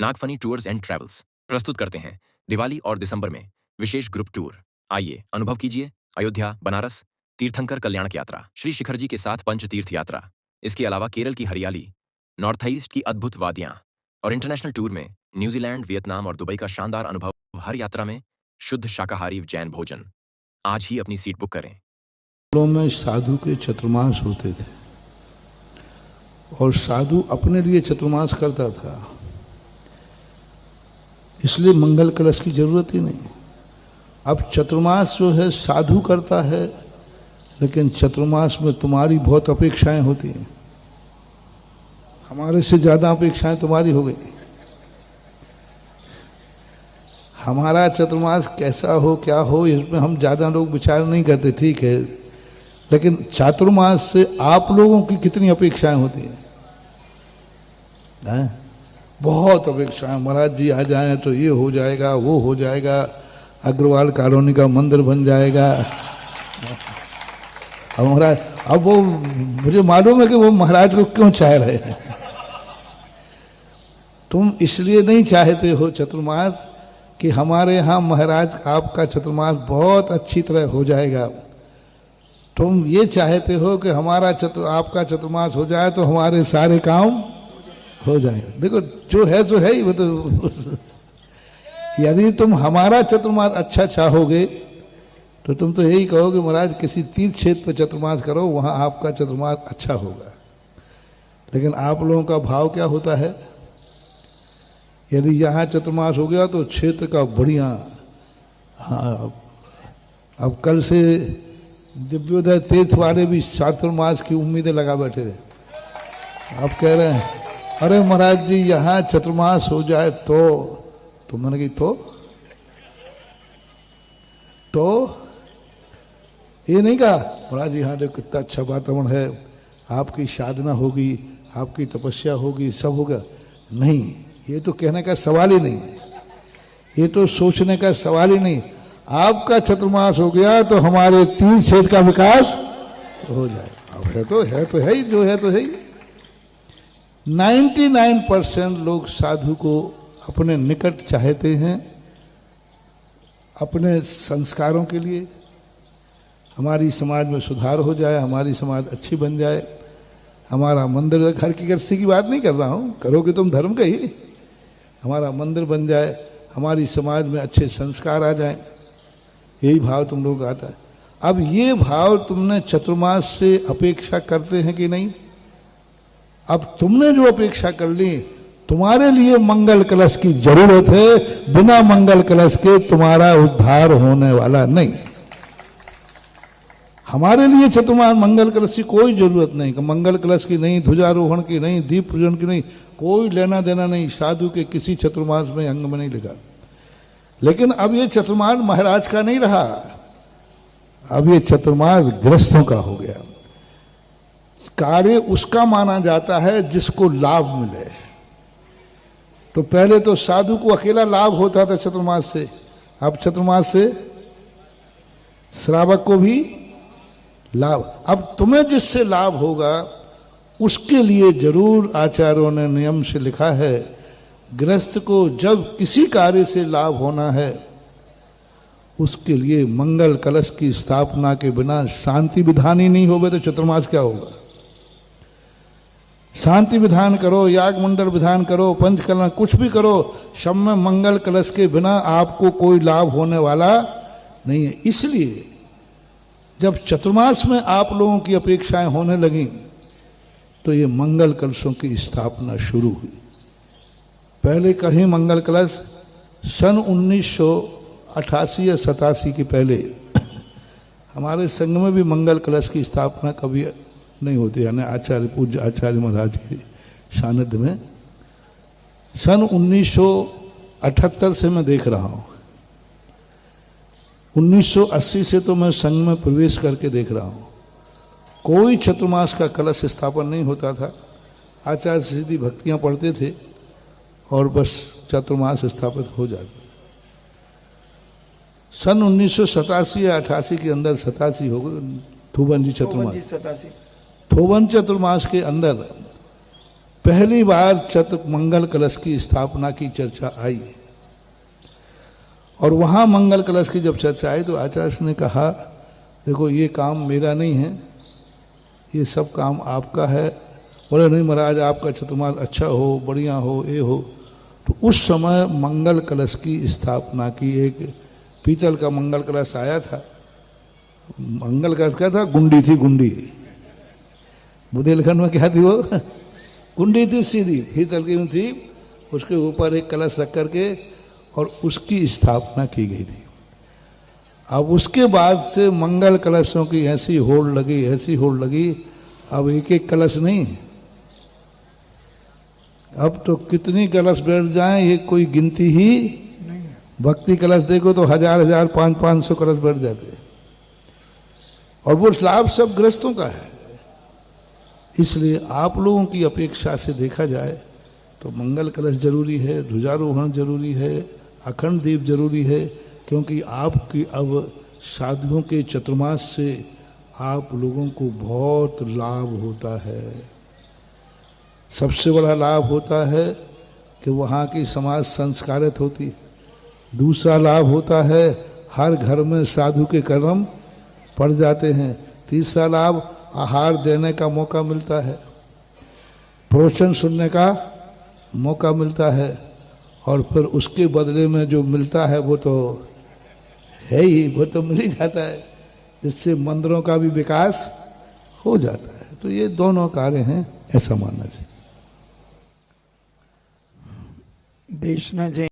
Nagphani tours and travels प्रस्तुत करते हैं दिवाली और दिसंबर में विशेष ग्रुप टूर। आइए अनुभव कीजिए अयोध्या, बनारस, तीर्थंकर कल्याणक यात्रा, श्री शिखर जी के साथ पंच तीर्थ यात्रा। इसके अलावा केरल की हरियाली, नॉर्थ ईस्ट की अद्भुत वादियां और इंटरनेशनल टूर में न्यूजीलैंड, वियतनाम और दुबई का शानदार अनुभव। हर यात्रा में शुद्ध शाकाहारी जैन भोजन। आज ही अपनी सीट बुक करें। में साधु के चतुर्मास होते थे और साधु अपने लिए चतुर्मास करता था, इसलिए मंगल कलश की जरूरत ही नहीं। अब चतुर्मास जो है साधु करता है, लेकिन चतुर्मास में तुम्हारी बहुत अपेक्षाएं होती हैं। हमारे से ज्यादा अपेक्षाएं तुम्हारी हो गई। हमारा चतुर्मास कैसा हो क्या हो इसमें हम ज्यादा लोग विचार नहीं करते, ठीक है, लेकिन चातुर्मास से आप लोगों की कितनी अपेक्षाएं होती हैं? बहुत अपेक्षाएं। महाराज जी आ जाएं तो ये हो जाएगा, वो हो जाएगा, अग्रवाल कॉलोनी का मंदिर बन जाएगा। अब महाराज, अब वो मुझे मालूम है कि वो महाराज को क्यों चाह रहे हैं। तुम इसलिए नहीं चाहते हो चतुर्मास कि हमारे यहां महाराज आपका चतुर्मास बहुत अच्छी तरह हो जाएगा। तुम ये चाहते हो कि हमारा आपका चतुर्मास हो जाए तो हमारे सारे काम हो जाए। देखो जो है सो है ही, वो तो यदि तुम हमारा चतुर्मास अच्छा चाहोगे तो तुम तो यही कहोगे महाराज किसी तीर्थ क्षेत्र पर चतुर्मास करो, वहां आपका चतुर्मास अच्छा होगा। लेकिन आप लोगों का भाव क्या होता है? यदि यहां चतुर्मास हो गया तो क्षेत्र का बढ़िया। हाँ, अब कल से दिव्योदय तीर्थ वाले भी चातुर्मास की उम्मीदें लगा बैठे रहे। अब कह रहे हैं अरे महाराज जी यहां चतुर्मास हो जाए तो मैंने कही तो ये नहीं कहा महाराज जी यहाँ देखो कितना अच्छा वातावरण है, आपकी साधना होगी, आपकी तपस्या होगी, सब होगा। नहीं, ये तो कहने का सवाल ही नहीं है, ये तो सोचने का सवाल ही नहीं। आपका चतुर्मास हो गया तो हमारे तीन क्षेत्र का विकास हो जाएगा। अब है तो है ही, जो है तो है ही। 99% लोग साधु को अपने निकट चाहते हैं, अपने संस्कारों के लिए। हमारी समाज में सुधार हो जाए, हमारी समाज अच्छी बन जाए, हमारा मंदिर, घर की गृहस्थी की बात नहीं कर रहा हूं, करोगे तुम धर्म का ही, हमारा मंदिर बन जाए, हमारी समाज में अच्छे संस्कार आ जाए, यही भाव तुम लोग आता है। अब ये भाव तुमने चतुर्मास से अपेक्षा करते हैं कि नहीं? अब तुमने जो अपेक्षा कर ली, तुम्हारे लिए मंगल कलश की जरूरत है। बिना मंगल कलश के तुम्हारा उद्धार होने वाला नहीं। हमारे लिए चतुर्मास मंगल कलश की कोई जरूरत नहीं, कि मंगल कलश की नहीं, ध्वजारोहण की नहीं, दीप पूजन की नहीं, कोई लेना देना नहीं। साधु के किसी चतुर्मास में अंग में नहीं लिखा। लेकिन अब ये चतुर्मास महाराज का नहीं रहा, अब ये चतुर्मास गृहस्थों का हो गया। कार्य उसका माना जाता है जिसको लाभ मिले। तो पहले तो साधु को अकेला लाभ होता था चतुर्मास से, अब चतुर्मास से श्रावक को भी लाभ। अब तुम्हें जिससे लाभ होगा उसके लिए जरूर आचार्यों ने नियम से लिखा है, गृहस्थ को जब किसी कार्य से लाभ होना है उसके लिए मंगल कलश की स्थापना के बिना शांति विधान ही नहीं होगा तो चतुर्मास क्या होगा? शांति विधान करो, याग मंडल विधान करो, पंचकलन कुछ भी करो, सब में मंगल कलश के बिना आपको कोई लाभ होने वाला नहीं है। इसलिए जब चतुर्मास में आप लोगों की अपेक्षाएं होने लगी तो ये मंगल कलशों की स्थापना शुरू हुई। पहले कहीं मंगल कलश सन 1988 या 87 के पहले हमारे संघ में भी मंगल कलश की स्थापना कभी नहीं होती, यानी आचार्य पूज्य आचार्य महाराज के सानिध्य में। सन 1978 से मैं देख रहा हूं, 1980 से तो मैं संघ में प्रवेश करके देख रहा हूं, कोई चतुर्मास का कलश स्थापन नहीं होता था। आचार्य सीधी भक्तियां पढ़ते थे और बस चतुर्मास स्थापित हो जाता। सन 1987 या 88 के अंदर, 87 हो गए, थोबन जी चतुर्मास, थोबन चतुर्मास के अंदर पहली बार मंगल कलश की स्थापना की चर्चा आई, और वहां मंगल कलश की जब चर्चा आई तो आचार्य ने कहा देखो ये काम मेरा नहीं है, ये सब काम आपका है। बोले नहीं महाराज, आपका चतुर्मास अच्छा हो, बढ़िया हो, ये हो। तो उस समय मंगल कलश की स्थापना की, एक पीतल का मंगल कलश आया था। मंगल कलश का था, गुंडी थी, गुंडी बुंदेलखंड में क्या थी वो गुंडी थी सीधी, पीतल की थी, उसके ऊपर एक कलश रख करके और उसकी स्थापना की गई थी। अब उसके बाद से मंगल कलशों की ऐसी होड़ लगी, ऐसी होड़ लगी, अब एक एक कलश नहीं, अब तो कितनी कलश बैठ जाएं ये कोई गिनती ही नहीं। भक्ति कलश देखो तो 1000 500 कलश बैठ जाते, और वो लाभ सब ग्रस्तों का है। इसलिए आप लोगों की अपेक्षा से देखा जाए तो मंगल कलश जरूरी है, ध्वजारोहण जरूरी है, अखंड दीप जरूरी है, क्योंकि आपकी अब साधुओं के चतुर्मास से आप लोगों को बहुत लाभ होता है। सबसे बड़ा लाभ होता है कि वहाँ की समाज संस्कारित होती। दूसरा लाभ होता है हर घर में साधु के कदम पड़ जाते हैं। तीसरा लाभ आहार देने का मौका मिलता है, प्रवचन सुनने का मौका मिलता है, और फिर उसके बदले में जो मिलता है वो तो है ही, वो तो मिल ही जाता है, जिससे मंदिरों का भी विकास हो जाता है। तो ये दोनों कार्य हैं, ऐसा मानना चाहिए। देशना जय।